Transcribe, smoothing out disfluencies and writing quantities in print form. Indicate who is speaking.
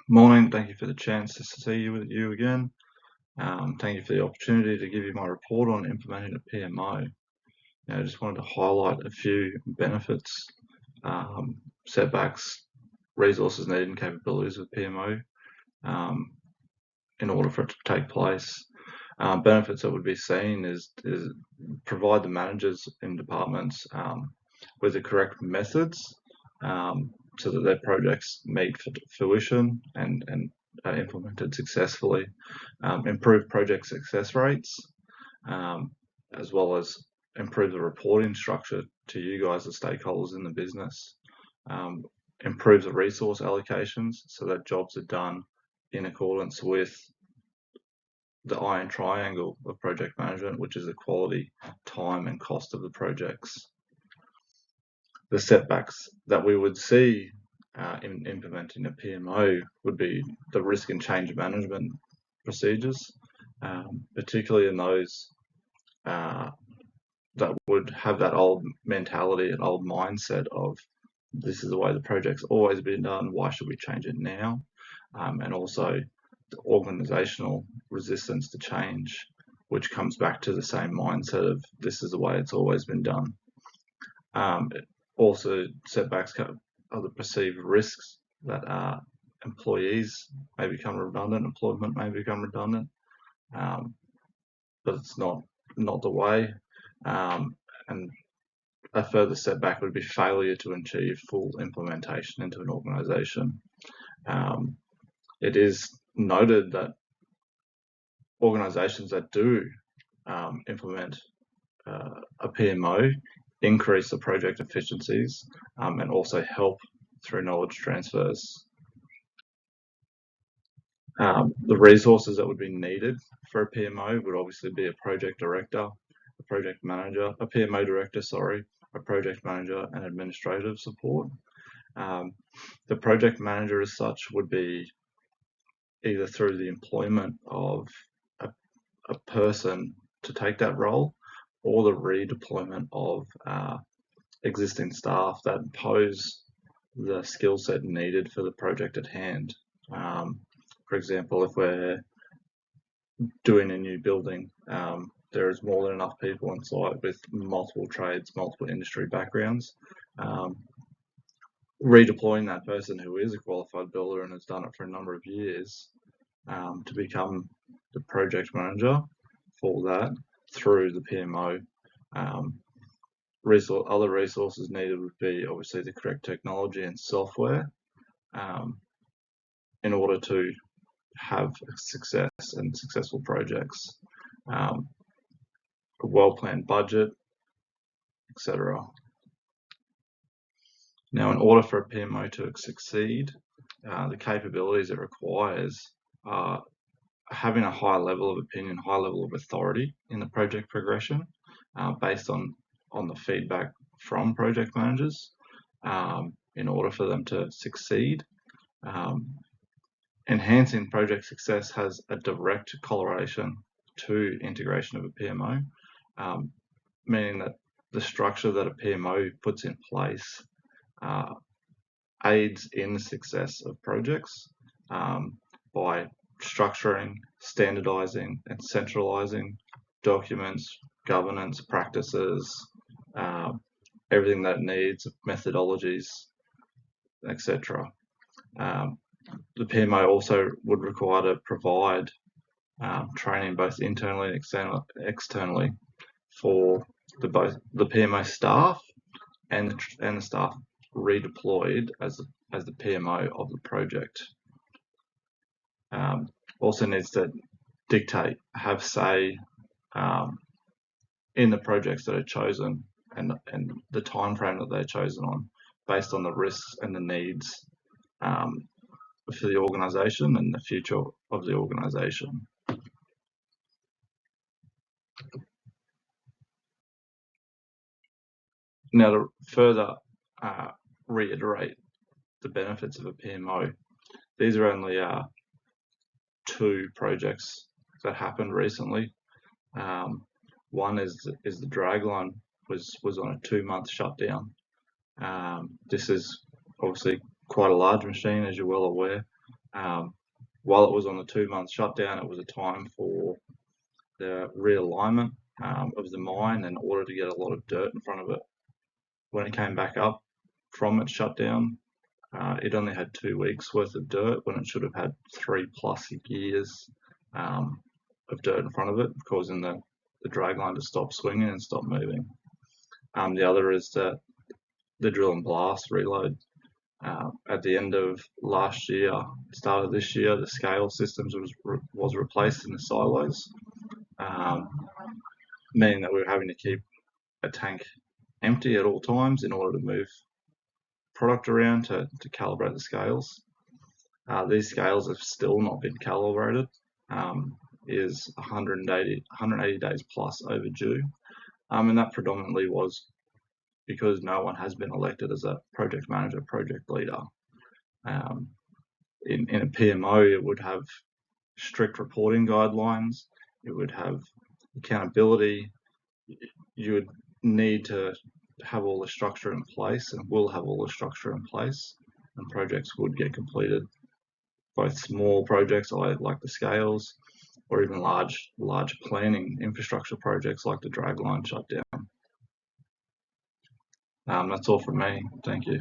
Speaker 1: Morning, thank you for the chance to see you again. Thank you for the opportunity to give you my report on implementing a PMO. I just wanted to highlight a few benefits, setbacks, resources needed and capabilities of PMO in order for it to take place. Benefits that would be seen is provide the managers in departments with the correct methods so that their projects meet fruition and implemented successfully, improve project success rates, as well as improve the reporting structure to you guys, the stakeholders in the business, improve the resource allocations so that jobs are done in accordance with the iron triangle of project management, which is the quality, time, and cost of the projects. The setbacks that we would see in implementing a PMO would be the risk and change management procedures, particularly in those that would have that old mentality and old mindset of this is the way the project's always been done, why should we change it now? And also the organizational resistance to change, which comes back to the same mindset of this is the way it's always been done. Also, setbacks are the perceived risks that employees may become redundant, employment may become redundant, but it's not the way. And a further setback would be failure to achieve full implementation into an organization. It is noted that organizations that do implement a PMO increase the project efficiencies and also help through knowledge transfers. The resources that would be needed for a PMO would obviously be a project director, a project manager, a PMO director, a project manager, and administrative support. The project manager as such would be either through the employment of a person to take that role or the redeployment of existing staff that pose the skill set needed for the project at hand. For example, if we're doing a new building, there is more than enough people on site with multiple trades, multiple industry backgrounds. Redeploying that person who is a qualified builder and has done it for a number of years to become the project manager for that through the PMO. Other resources needed would be obviously the correct technology and software in order to have success and successful projects, a well-planned budget, etc. Now, in order for a PMO to succeed, the capabilities it requires are having a high level of opinion, high level of authority in the project progression based on the feedback from project managers in order for them to succeed. Enhancing project success has a direct correlation to integration of a PMO, meaning that the structure that a PMO puts in place aids in the success of projects by structuring, standardizing, and centralizing documents, governance practices, everything that it needs, methodologies, etc. The PMO also would require to provide training both internally and externally for both the PMO staff and the staff redeployed as the PMO of the project. Also needs to dictate, have say in the projects that are chosen and the time frame that they're chosen on, based on the risks and the needs for the organisation and the future of the organisation. Now, to further reiterate the benefits of a PMO, these are only two projects that happened recently. One is the dragline was on a 2-month shutdown. This is obviously quite a large machine, as you're well aware. While it was on the 2-month shutdown, it was a time for the realignment of the mine in order to get a lot of dirt in front of it. When it came back up from its shutdown, it only had 2 weeks worth of dirt when it should have had 3+ years of dirt in front of it, causing the dragline to stop swinging and stop moving. The other is that the drill and blast reload. At the end of last year, start of this year, the scale systems was replaced in the silos, meaning that we were having to keep a tank empty at all times in order to move product around to calibrate the scales. These scales have still not been calibrated, is 180 days plus overdue, and that predominantly was because no one has been elected as a project manager, project leader. In a PMO, it would have strict reporting guidelines, it would have accountability, you would need to have all the structure in place, and will have all the structure in place, and projects would get completed, both small projects like the scales, or even large planning infrastructure projects like the dragline shutdown. That's all from me. Thank you.